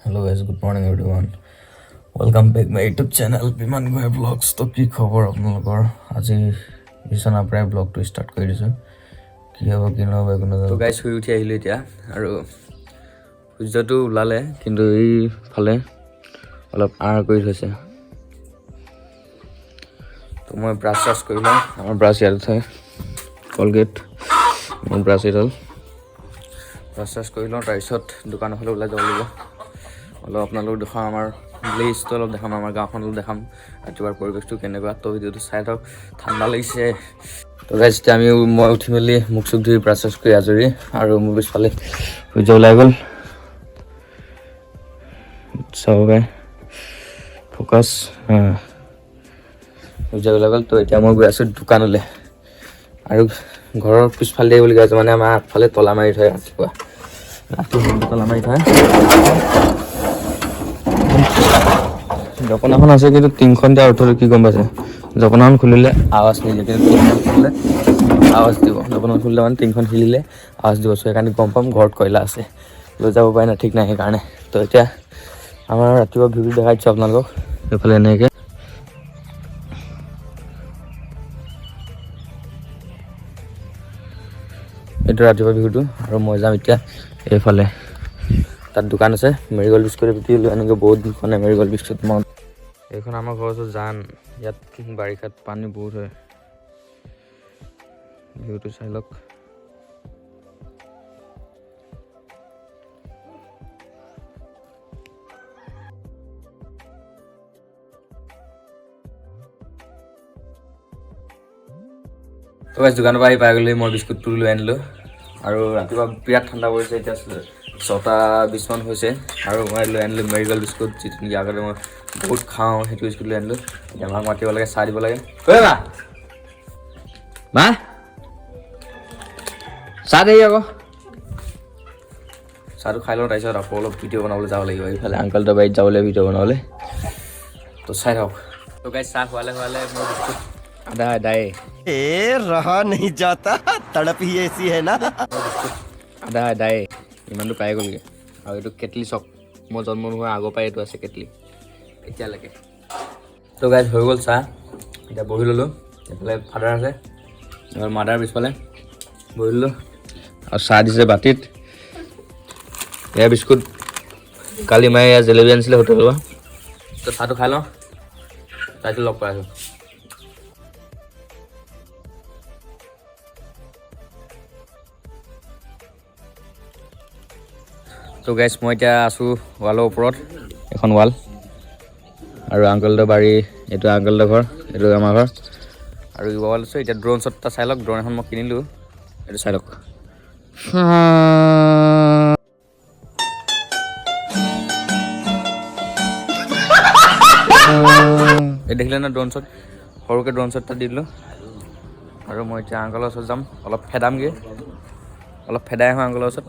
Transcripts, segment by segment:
Hello guys, good morning everyone. Welcome back my YouTube channel Biman Gohai Vlogs. তো কি খবৰ আপোনালোকৰ? আজি বিছনা প্ৰায় ব্লগটো ষ্টাৰ্ট কৰি দিছোঁ। কি হ'ব কি নহ'ব একো নাজানো। তো গাইজ শুই উঠি আহিলোঁ এতিয়া আৰু সূৰ্যটো ওলালে কিন্তু এইফালে অলপ আঁৰ কৰি থৈছে। তো মই ব্ৰাছ চাছ কৰি লওঁ। আমাৰ ব্ৰাছ ইয়াত থয় কলগেট মোৰ ব্ৰাছ এডাল ব্ৰাছ চাছ কৰি লওঁ তাৰপিছত দোকানৰ ফালে ওলাই যাব লাগিব। অলপ আপোনালোকক দেখাম আমাৰ ভিলেজটো অলপ দেখাম আমাৰ গাঁওখন অলপ দেখাম ৰাতিপুৱাৰ পৰিৱেশটো কেনেকুৱা তো ভিডিঅ'টো চাই থাকক ঠাণ্ডা লাগিছে তো গাইজ এতিয়া মই উঠি মেলি মুখ চুখ ধুই ব্ৰাছ চাছ কৰি আজৰি আৰু মোৰ পিছফালে সূৰ্য ওলাই গ'ল চাব পাৰে ফ'কাছ সূৰ্য ওলাই গ'ল তো এতিয়া মই গৈ আছোঁ দোকানলৈ আৰু ঘৰৰ পিছফালে বুলি কৈ আছোঁ মানে আমাৰ আগফালে তলা মাৰি থয় ৰাতিপুৱা তলা মাৰি থয় জপনাখন আছে কিন্তু টিংখন দিয়া অৰ্থটো কি গম পাইছে জপনাখন খুলিলে আৱাজ নিদিয়ে কিন্তু টিংখন খুলিলে আৱাজ দিব জপনাখন খুলিলে মানে টিংখন হিলিলে আৱাজ দিব সেইকাৰণে গম পাম ঘৰত কয়লা আছে লৈ যাব পাৰে না ঠিক নাই সেইকাৰণে তো এতিয়া আমাৰ ৰাতিপুৱা ভিউটো দেখাই দিছোঁ আপোনালোকক এইফালে এনেকৈ এইটো ৰাতিপুৱা ভিউটো আৰু মই যাম এতিয়া এইফালে তাত দোকান আছে মেৰিগ'ল্ড বিস্কুট বিকিলোঁ এনেকৈ বহুত মানে মেৰিগ'ল্ড বিস্কুট মই এইখন আমাৰ ঘৰৰ ওচৰত জান ইয়াত বাৰিষাত পানী বহুত হয় ভিউটো চাই লওক তো গাইজ দোকানৰ পৰা আহি পাই গ'লে মই বিস্কুটটো লৈ আনিলোঁ আৰু ৰাতিপুৱা বিৰাট ঠাণ্ডা পৰিছে এতিয়া 6:20 হৈছে আৰু মই লৈ আনিলোঁ মেৰিগ'ল্ড বিস্কুট যিটো নেকি আগতে মই বহুত খাওঁ সেইটো বিস্কুট লৈ আনিলোঁ এতিয়া মাক মাতিব লাগে চাহ দিব লাগে ঐ মা চাহ দেই আকৌ চাহটো খাই লওঁ তাৰপিছত আকৌ অলপ ভিডিঅ' বনাবলৈ যাব লাগিব এইফালে আংকলটোৰ বাৰীত যাব লাগিব ভিডিঅ' বনাবলৈ তো চাই থাকক তো গাইজ চাহ খোৱালে মোৰ বিস্কুট আধা আদায় रहा नहीं जाता तड़प ही ऐसी है ना আধা আদায় ইমানটো পাই গ'লগৈ আৰু এইটো কেটলি চক মই জন্ম নোহোৱাৰ আগৰ পৰাই এইটো আছে কেটলি এতিয়ালৈকে তো গাইজ হৈ গ'ল চাহ এতিয়া বহি ল'লোঁ এইফালে ফাদাৰ আছে মাদাৰ পিছফালে বহি ল'লোঁ আৰু চাহ দিছে বাতিত এয়া বিস্কুট কালি মায়ে এয়া জেলেবি আনিছিলে হোটেলৰ পৰা তো চাহটো খাই লওঁ তাৰপিছত লগ পাই আছোঁ তো গাইজ মই এতিয়া আছোঁ ৱালৰ ওপৰত এখন ৱাল আৰু আংকলটোৰ বাৰী এইটো আংকলটোৰ ঘৰ এইটো আমাৰ ঘৰ আৰু ৱাল আছোঁ এতিয়া ড্ৰোন শ্বট এটা চাই লওক ড্ৰোন এখন মই কিনিলোঁ এইটো চাই লওক এই দেখিলে ন ড্ৰোন শ্বট সৰুকৈ ড্ৰোন শ্বট এটা দি দিলোঁ আৰু মই এতিয়া আংকলৰ ওচৰত যাম অলপ ফেদামগৈ অলপ ফেদাই আহোঁ আংকলৰ ওচৰত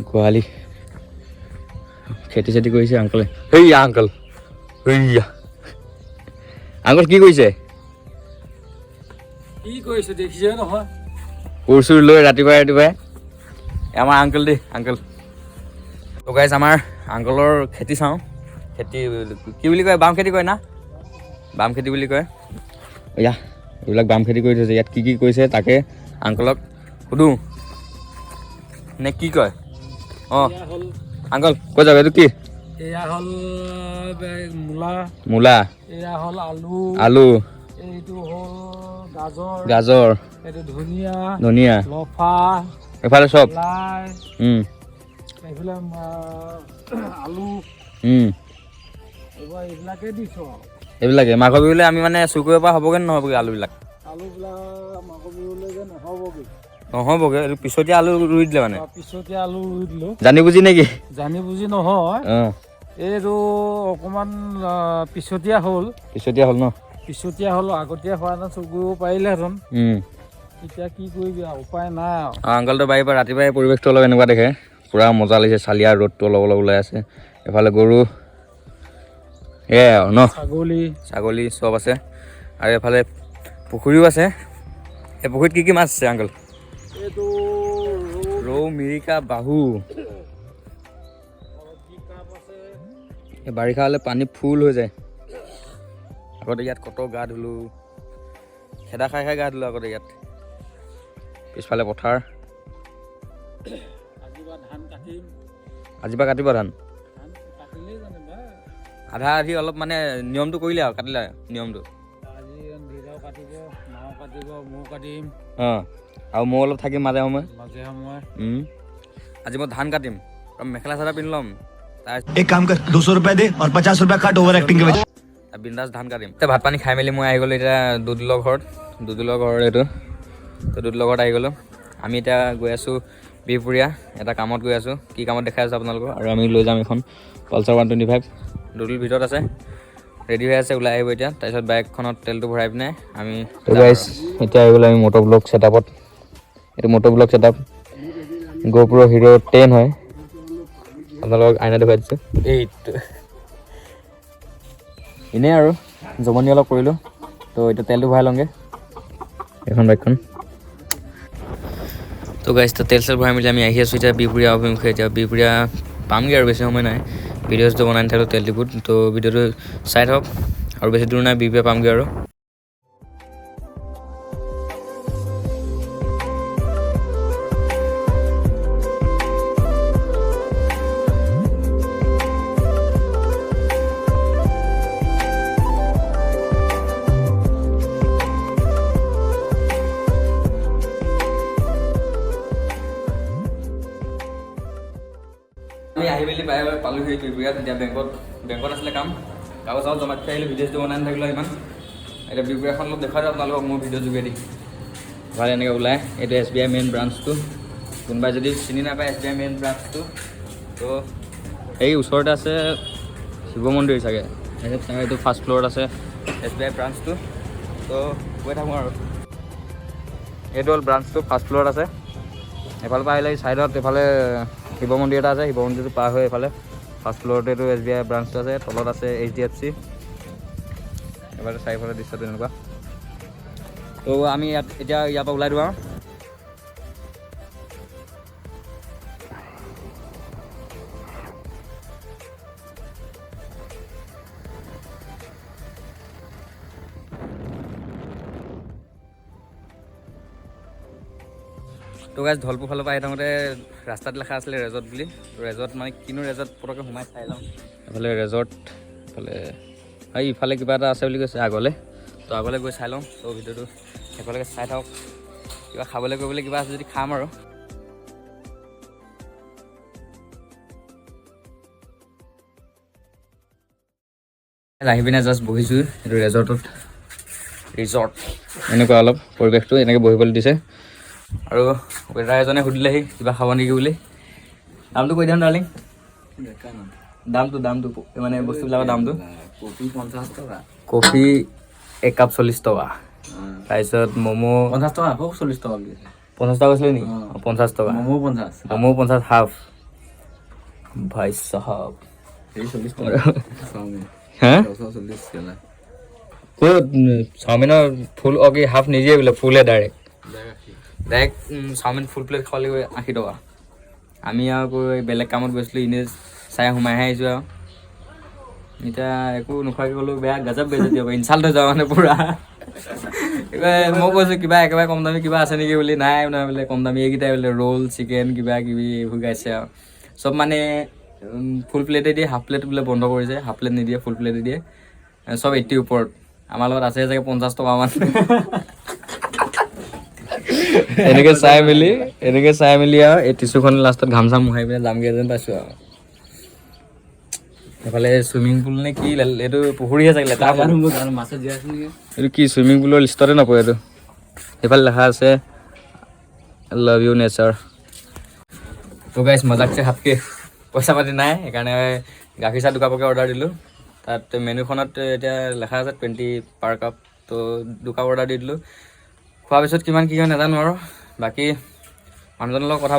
গোহালি খেতি চেতি কৰিছে আংকলে হেইয়া আংকল হেইয়া আংকল কি কৰিছে দেখিছে নহয় কোৰ চুৰ লৈ ৰাতিপুৱাই আমাৰ আংকল দেই আংকল তো গাইজ আমাৰ আংকলৰ খেতি চাওঁ খেতি কি বুলি কয় বাম খেতি কয় না বাম খেতি বুলি কয় এয়া এইবিলাক বাম খেতি কৰি থৈছে ইয়াত কি কৰিছে তাকে আংকলক সুধোঁ নে কি কয় অঁ আংকল কৈ যাব এইটো কি এয়া হ'ল মূলা এয়া হ'ল আলু এইটো হ'ল গাজৰ এইটো ধনিয়া লফা এইফালে চব লাই এইফালে আলু এইবিলাকে দিছোঁ এইবিলাকে মাঘৰ বিহুলৈ আমি মানে চুৰ কৰিব পৰা হ'বগৈ নহ'বগৈ আলুবিলাক মাঘৰ বিহুলৈ যে নহ'বগৈ এইটো পিছতীয়া আলু ৰুই দিলে মানে পিছতীয়া আলু ৰুই দিলোঁ জানি বুজি নেকি জানি বুজি নহয় এইটো অকণমান পিছতীয়া হ'ল ন পিছতীয়া হ'ল আগতীয়া হোৱা নাই চুৰ কৰিব পাৰিলেহেঁতেন এতিয়া কি কৰিবি আৰু উপায় নাই আৰু আংকলটোৰ বাৰীৰ পৰা ৰাতিপুৱাই পৰিৱেশটো অলপ এনেকুৱা দেখে পূৰা মজা লাগিছে চালিয়া ৰ'দটো অলপ অলপ ওলাই আছে এফালে গৰু এয়াই আৰু ন ছাগলী চব আছে আৰু এফালে পুখুৰীও আছে এই পুখুৰীত কি মাছ আছে আংকল? এইটো ৰৌ, মিৰিকা, বাহু। এই বাৰিষা হ'লে পানী ফুল হৈ যায়। আগতে ইয়াত কত গা ধুলোঁ, খেদা খাই খাই গা ধুলোঁ আগতে ইয়াত। পিছফালে পথাৰ। আজিৰ পৰা কাটিব ধান? আধা আধি অলপ মানে নিয়মটো কৰিলে আৰু কাটিলে নিয়মটো। অঁ, আৰু মই অলপ থাকিম মাজে সময়ে। আজি মই ধান কাটিম, মেখেলা চাদৰ পিন্ধি ল'ম। एक काम कर 200 रुपए दे और 50 रुपए काट ओवर एक्टिंग के वजह। বিন্দাছ ধান কাটিম। এতিয়া ভাত পানী খাই মেলি মই আহি গ'লোঁ এতিয়া দুদুলৰ ঘৰত। দুদুলৰ ঘৰ এইটো, তো দুদুলৰ ঘৰত আহি গ'লোঁ। আমি এতিয়া গৈ আছোঁ বিহপুৰীয়া, এটা কামত গৈ আছোঁ। কি কামত দেখাই আছোঁ আপোনালোকক। আৰু আমি লৈ যাম এখন পালচাৰ 125। দুদুল ভিতৰত আছে, ৰেডি হৈ আছে, ওলাই আহিব এতিয়া। তাৰপিছত বাইকখনত তেলটো ভৰাই পিনে আমি এতিয়া আহি গ'লোঁ আমি মটৰ ব্লক ছেটআপত। এইটো motor block setup GoPro Hero 10 হয়। আপোনালোকক আইনা দেখুৱাই দিছোঁ। এইটো এনেই আৰু জমনি অলপ কৰিলোঁ। তো এতিয়া তেলটো ভৰাই লওঁগৈ এখন বাইকখন। তো গাইছ তেল চেল ভৰাই মেলি আমি আহি আছোঁ এতিয়া বিহপুৰীয়া অভিমুখে। এতিয়া বিহপুৰীয়া পামগৈ আৰু বেছি সময় নাই। ভিডিঅ'টো বনাই নাথাকিলোঁ তেল ডিপুত, তো ভিডিঅ'টো চাই থাকক। আৰু বেছি দূৰ নাই, বিহপুৰীয়া পামগৈ আৰু। আমি আহি মেলি পালোহি বিহপুৰীয়াত। এতিয়া বেংকত আছিলে কাম, কাগজ চাগজ জমা দি আহিলোঁ। ভিডিঅ'টো বনাই নাথাকিলোঁ ইমান। এতিয়া বিহপুৰীয়াখন অলপ দেখুৱাই দিওঁ আপোনালোকক মোৰ ভিডিঅ' যোগেদি। ভাল এনেকৈ ওলাই। এইটো SBI মেইন ব্ৰাঞ্চটো। কোনোবাই যদি চিনি নাপায় SBI মেইন ব্ৰাঞ্চটো, তো এই ওচৰতে আছে শিৱ মন্দিৰ চাগে। এইটো ফাৰ্ষ্ট ফ্ল'ৰত আছে SBI ব্ৰাঞ্চটো। তো গৈ থাকোঁ আৰু। এইটো হ'ল ব্ৰাঞ্চটো, ফাৰ্ষ্ট ফ্ল'ৰত আছে। এফালৰ পৰা আহিলে ছাইডত এফালে শিৱ মন্দিৰ এটা আছে। শিৱ মন্দিৰটো পাৰ হৈ এইফালে ফাৰ্ষ্ট ফ্ল'ৰতে এইটো SBI ব্ৰাঞ্চটো আছে। তলত আছে HDFC। এফালে চাৰিফালে দৃশ্যটো তেনেকুৱা। তো আমি এতিয়া ইয়াৰ পৰা ওলাই দিওঁ আৰু। তো গাইছ ধলপুৰ ফালৰ পৰা আহি থাকোঁতে ৰাস্তাত লেখা আছিলে ৰেজৰ্ট বুলি। ৰেজৰ্ট মানে কিনো ৰেজৰ্ট পটককৈ সোমাই চাই লওঁ। এইফালে ৰেজৰ্ট, এইফালে ইফালে কিবা এটা আছে বুলি কৈছে আগলৈ। তো আগলৈ গৈ চাই লওঁ। তো ভিডিঅ'টো সেইফালেকে চাই থাকক। কিবা খাবলৈ কৰিবলৈ কিবা আছে যদি খাম আৰু। আহি পিনে জাষ্ট বহিছোঁ এইটো ৰিজৰ্ট এনেকুৱা অলপ পৰিৱেশটো এনেকৈ বহিবলৈ দিছে। আৰু ৱেটাৰ এজনে সুধিলেহি কিবা খাব নেকি বুলি। দামটো কৈ দিম ডাৰ্লিং। দামটো মানে বস্তুবিলাকৰ দামটো। কফি 50 টকা, কফি 1 কাপ 40 টকা। তাৰপিছত ম'ম' 50 টকা, আকৌ 40 টকা বুলি 50 টকা কৈছিলে নেকি? 50 টকা। ম'ম' 50 হাফ। ভাই চাহাব 40 টকা। হা ক'ত চাওমিনৰ ফুল কি হাফ নিদিয়ে বোলে, ফুলে ডাইৰেক্ট চাওমিন ফুল প্লেট খাব লাগিব 80 টকা। আমি আকৌ বেলেগ কামত গৈছিলোঁ, এনেই চাই সোমাইহে আহিছোঁ আৰু। এতিয়া একো নোখোৱাকৈ গ'লোঁ, বেয়া গাজব বেজতি হ'ব, ইনচাল্ট হৈ যাওঁ মানে পূৰা। মই কৈছোঁ কিবা একেবাৰে কম দামী কিবা আছে নেকি বুলি। নাই নাই বোলে কম দামী এইকেইটাই বোলে, ৰোল চিকেন কিবা কিবি এইবোৰ গাইছে আৰু। চব মানে ফুল প্লেটে দিয়ে, হাফ প্লেট বোলে বন্ধ কৰিছে। হাফ প্লেট নিদিয়ে, ফুল প্লেটে দিয়ে। চব 80 ওপৰত। আমাৰ লগত আছে চাগে 50 টকামান। এনেকৈ চাই মেলি আৰু এই টিচুখন লাষ্টত ঘাম চাম মুহাই পিনে যামগৈ যেন পাইছোঁ আৰু। এইফালে চুইমিং পুল নে কি, এইটো পুখুৰীহে চাগে লেতেৰা। এইটো কি চুইমিং পুলৰ লিষ্টতে নপৰে এইটো। সেইফালে লেখা আছে লাভ ইউ নেচাৰ। তো গাইছ মজাকছে হাতকে পইচা পাতি নাই, সেইকাৰণে গাখীৰ চাহ 2 কাপকে অৰ্ডাৰ দিলোঁ। তাত মেনুখনত এতিয়া লেখা আছে 20 পাৰ কাপ। তো 2 কাপ অৰ্ডাৰ দি দিলোঁ। খোৱাৰ পিছত কিমান কি হয় নাজানো আৰু। বাকী মানুহজনৰ লগত কথা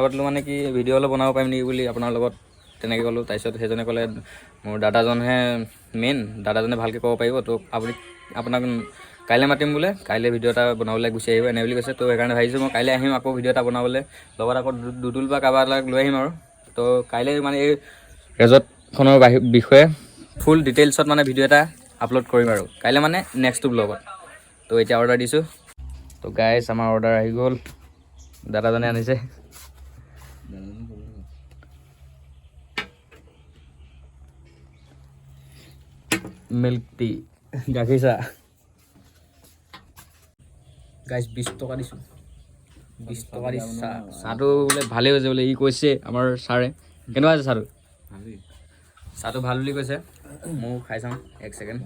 পাতিলোঁ মানে কি ভিডিঅ' অলপ বনাব পাৰিম নেকি বুলি আপোনাৰ লগত, তেনেকৈ ক'লোঁ। তাৰপিছত সেইজনে ক'লে মোৰ দাদাজনহে মেইন, দাদাজনে ভালকৈ ক'ব পাৰিব। তো আপোনাক কাইলৈ মাতিম বোলে, কাইলৈ ভিডিঅ' এটা বনাবলৈ গুচি আহিব এনে বুলি কৈছে। তো সেইকাৰণে ভাবিছোঁ মই কাইলৈ আহিম আকৌ ভিডিঅ' এটা বনাবলৈ, লগত আকৌ দুদুল বা কাৰোবাৰ এটাক লৈ আহিম আৰু। তো কাইলৈ মানে এই ৰেজৰ্টখনৰ বিষয়ে ফুল ডিটেইলছত মানে ভিডিঅ' এটা আপলোড কৰিম আৰু কাইলৈ মানে নেক্সটটো ব্লগত। তো এতিয়া অৰ্ডাৰ দিছোঁ। তো গাইছ আমাৰ অৰ্ডাৰ আহি গ'ল, দাদাজনে আনিছে। মিল্ক টি, গাখীৰ চাহ। গাইছ 20 টকা দিছোঁ, 20 টকা দি চাহ। চাহটো বোলে ভালেই হৈছে বোলে, ই কৈছে আমাৰ ছাৰে। কেনেকুৱা আছে চাহটো? চাহটো ভাল বুলি কৈছে, ময়ো খাই চাওঁ 1 ছেকেণ্ড।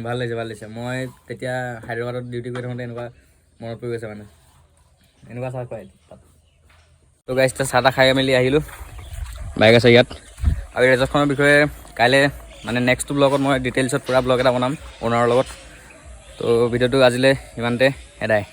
ভাল লাগিছে, ভাল লাগিছে। মই তেতিয়া হায়দৰাবাদত ডিউটি কৰি থাকোঁতে এনেকুৱা মনত পৰি গৈছে মানে, এনেকুৱা চাহ খুৱাই তাত। তো গাইছ এতিয়া চাহ তাহ খাই মেলি আহিলোঁ, বাইক আছে ইয়াত। আৰু এই ৰেজৰ্টখনৰ বিষয়ে কাইলৈ মানে নেক্সটটো ব্লগত মই ডিটেইলছত পূৰা ব্লগ এটা বনাম অ'নাৰৰ লগত। তো ভিডিঅ'টো আজিলৈ ইমানতে এদায়।